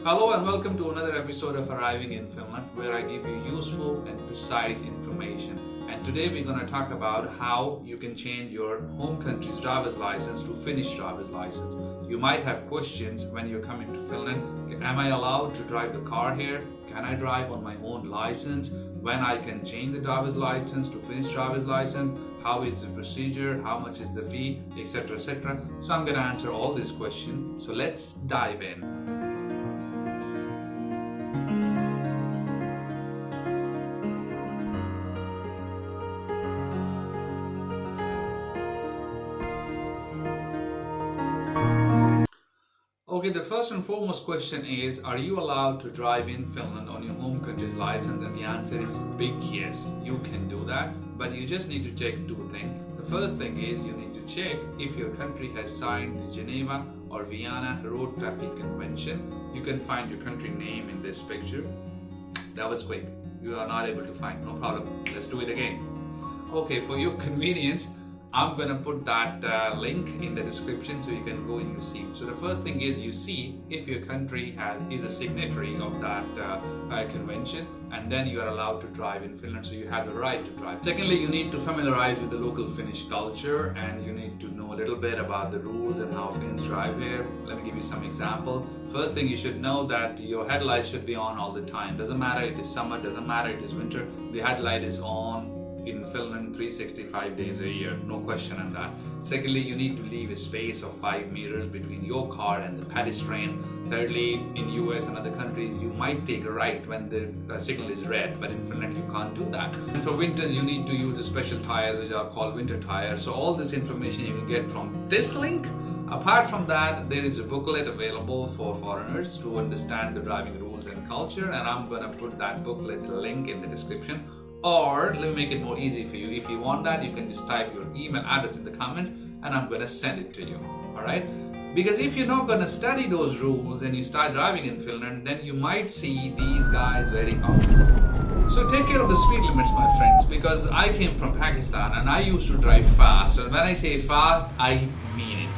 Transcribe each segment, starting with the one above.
Hello and welcome to another episode of Arriving in Finland, where I give you useful and precise information. And today we're going to talk about how you can change your home country's driver's license to Finnish driver's license. You might have questions when you're coming to Finland. Am I allowed to drive the car here? Can I drive on my own license? When I can change the driver's license to Finnish driver's license? How is the procedure? How much is the fee? Etc. etc. So I'm going to answer all these questions. So let's dive in. Okay, the first and foremost question is, are you allowed to drive in Finland on your home country's license? And the answer is big yes, you can do that, but you just need to check two things. The first thing is you need to check if your country has signed the Geneva or Vienna Road Traffic Convention. You can find your country name in this picture. That was quick. You are not able to find, no problem. Let's do it again. Okay, for your convenience, I'm gonna put that link in the description so you can go and you see. So the first thing is you see if your country is a signatory of that convention, and then you are allowed to drive in Finland, so you have the right to drive. Secondly, you need to familiarize with the local Finnish culture, and you need to know a little bit about the rules and how Finns drive here. Let me give you some example. First thing, you should know that your headlights should be on all the time. Doesn't matter if it is summer, doesn't matter if it is winter, the headlight is on in Finland 365 days a year, no question on that. Secondly, you need to leave a space of 5 meters between your car and the pedestrian. Thirdly, in US and other countries, you might take a right when the signal is red, but in Finland you can't do that. And for winters, you need to use a special tires which are called winter tires. So all this information you can get from this link. Apart from that, there is a booklet available for foreigners to understand the driving rules and culture, and I'm gonna put that booklet link in the description. Or let me make it more easy for you. If you want that, you can just type your email address in the comments and I'm going to send it to you. Alright? Because if you're not going to study those rules and you start driving in Finland, then you might see these guys very often. So take care of the speed limits, my friends, because I came from Pakistan and I used to drive fast. And when I say fast, I mean it.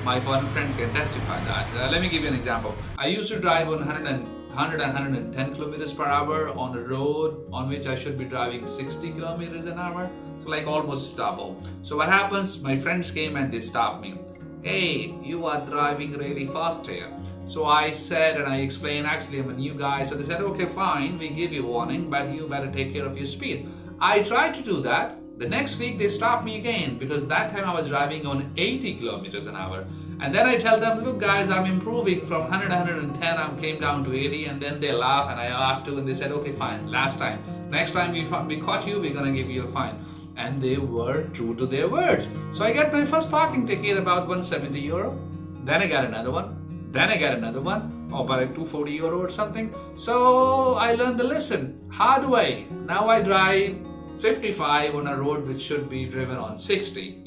My foreign friends can testify that. Let me give you an example. I used to drive on 110 kilometers per hour on a road on which I should be driving 60 kilometers an hour. So like almost double. So what happens? My friends came and they stopped me. Hey, you are driving really fast here. So I said and I explained, actually I'm a new guy. So they said, okay, fine, we give you warning, but you better take care of your speed. I tried to do that. The next week they stopped me again because that time I was driving on 80 kilometers an hour. And then I tell them, look guys, I'm improving from 110, I came down to 80, and then they laugh and I laugh too, and they said, okay, fine, last time. Next time we caught you, we're gonna give you a fine. And they were true to their words. So I got my first parking ticket about 170 euro. Then I got another one. Then I got another one, about 240 euro or something. So I learned the lesson. How do I? Now I drive 55 on a road which should be driven on 60,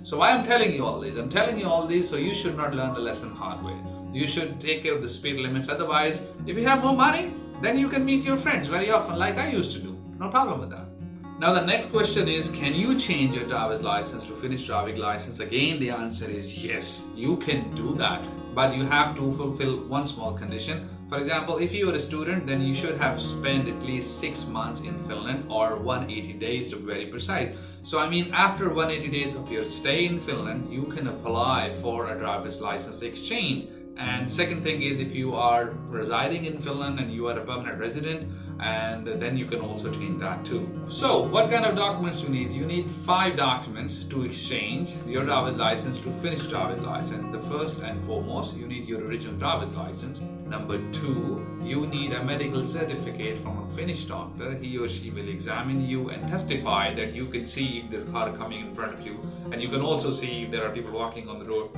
So why I'm telling you all this? I'm telling you all this so you should not learn the lesson hard way. You should take care of the speed limits. Otherwise, if you have more money, then you can meet your friends very often like I used to do. No problem with that. Now the next question is, can you change your driver's license to Finnish driving license? Again, the answer is yes, you can do that. But you have to fulfill one small condition. For example, if you are a student, then you should have spent at least 6 months in Finland or 180 days to be very precise. So I mean, after 180 days of your stay in Finland, you can apply for a driver's license exchange. And second thing is, if you are residing in Finland and you are a permanent resident, and then you can also change that too. So what kind of documents you need? You need 5 documents to exchange your driver's license to Finnish driver's license. The first and foremost, you need your original driver's license. Number 2, you need a medical certificate from a Finnish doctor. He or she will examine you and testify that you can see if there's a car coming in front of you, and you can also see if there are people walking on the road,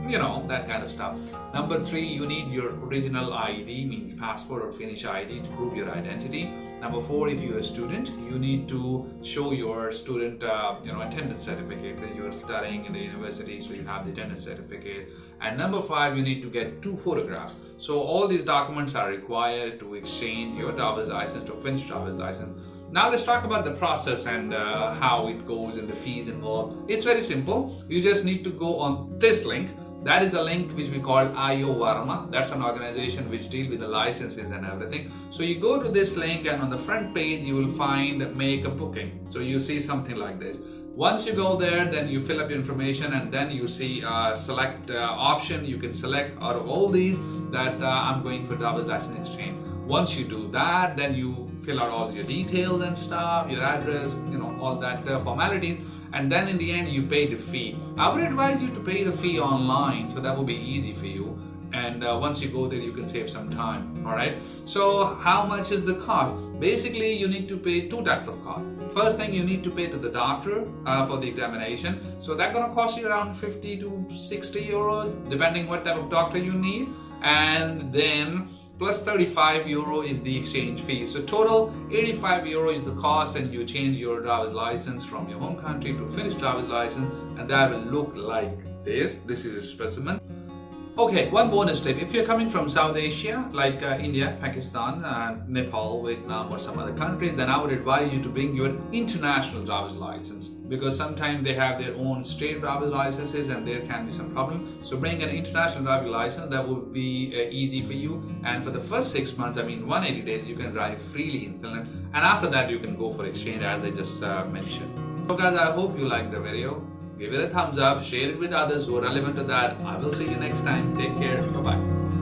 that kind of stuff. Number 3, you need your original ID, means passport or Finnish ID, to prove your identity. Number 4, if you're a student, you need to show your student attendance certificate that you're studying in the university, so you have the attendance certificate. And number 5, you need to get 2 photographs. So all these documents are required to exchange your driver's license to Finnish driver's license. Now let's talk about the process and how it goes and the fees involved. It's very simple. You just need to go on this link, That is a link which we call IO Varma. That's an organization which deals with the licenses and everything. So you go to this link, and on the front page you will find make a booking. So you see something like this. Once you go there, then you fill up your information, and then you see select option. You can select out of all these that I'm going for driver's license exchange. Once you do that, then you fill out all your details and stuff, your address, all that formalities, and then in the end you pay the fee. I would advise you to pay the fee online, so that will be easy for you. And once you go there, you can save some time. All right. So how much is the cost? Basically, you need to pay two types of cost. First thing, you need to pay to the doctor for the examination. So that's gonna cost you around 50 to 60 euros, depending what type of doctor you need. And then plus 35 euro is the exchange fee. So total 85 euro is the cost, and you change your driver's license from your home country to Finnish driver's license, and that will look like this. This is a specimen. Okay, one bonus tip. If you're coming from South Asia, like India, Pakistan, Nepal, Vietnam, or some other country, then I would advise you to bring your international driver's license, because sometimes they have their own state driver's licenses and there can be some problem. So bring an international driver's license. That will be easy for you. And for the first 6 months, 180 days, you can drive freely in Finland. And after that, you can go for exchange, as I just mentioned. So guys, I hope you liked the video. Give it a thumbs up, share it with others who are relevant to that. I will see you next time. Take care. Bye-bye.